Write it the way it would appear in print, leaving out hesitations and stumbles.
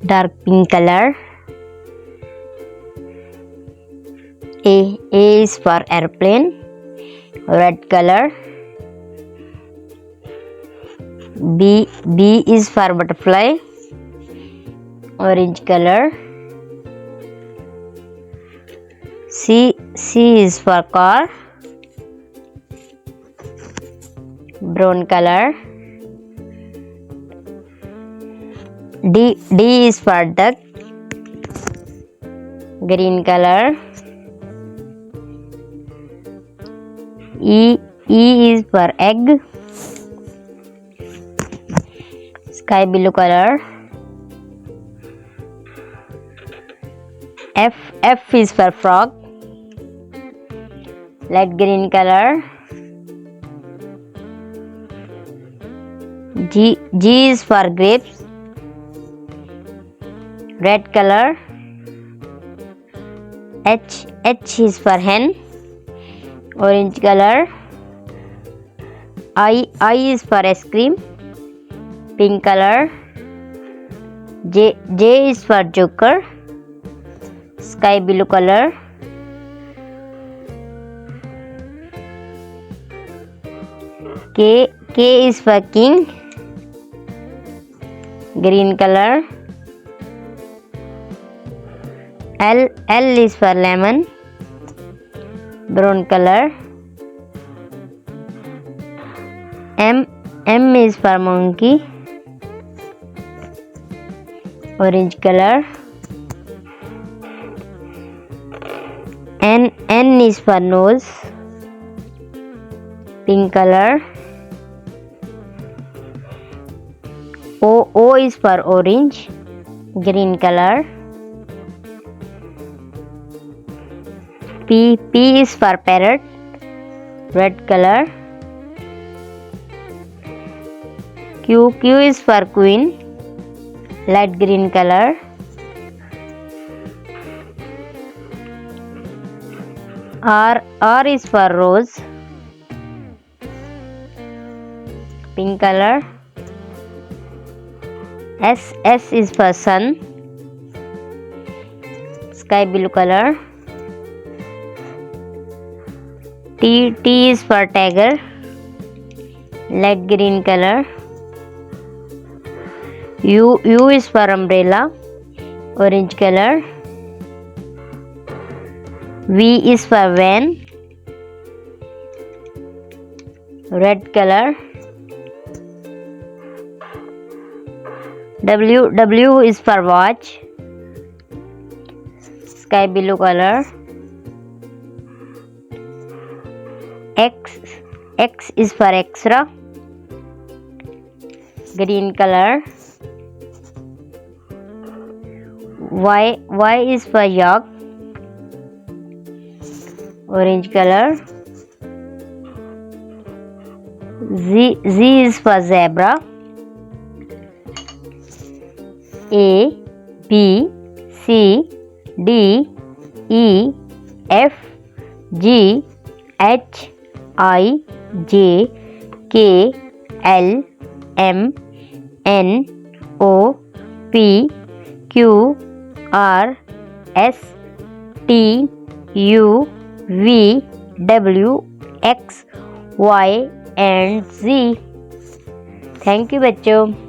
dark pink color. A is for airplane, red color. B is for butterfly, orange color. C is for car, brown color. D is for duck, green color. E is for egg, sky blue color. F is for frog, light green color. G is for grapes, red color. H is for hen, orange color. I is for ice cream, pink color. J is for joker, sky blue color. K is for king, green color. L is for lemon, brown color. M is for monkey, orange color. N is for nose, pink color. O is for orange, green color. P is for parrot, red color. Q is for queen, light green color. R is for rose, pink color. S is for sun, sky blue color. T is for tiger, light green color. U is for umbrella, orange color. V is for van, red color. W is for watch, sky blue color. X is for extra, green color. Y is for yak, orange color. Z is for zebra. A, B, C, D, E, F, G, H, I, J, K, L, M, N, O, P, Q, R, S, T, U, V, W, X, Y and Z. Thank you बच्चों।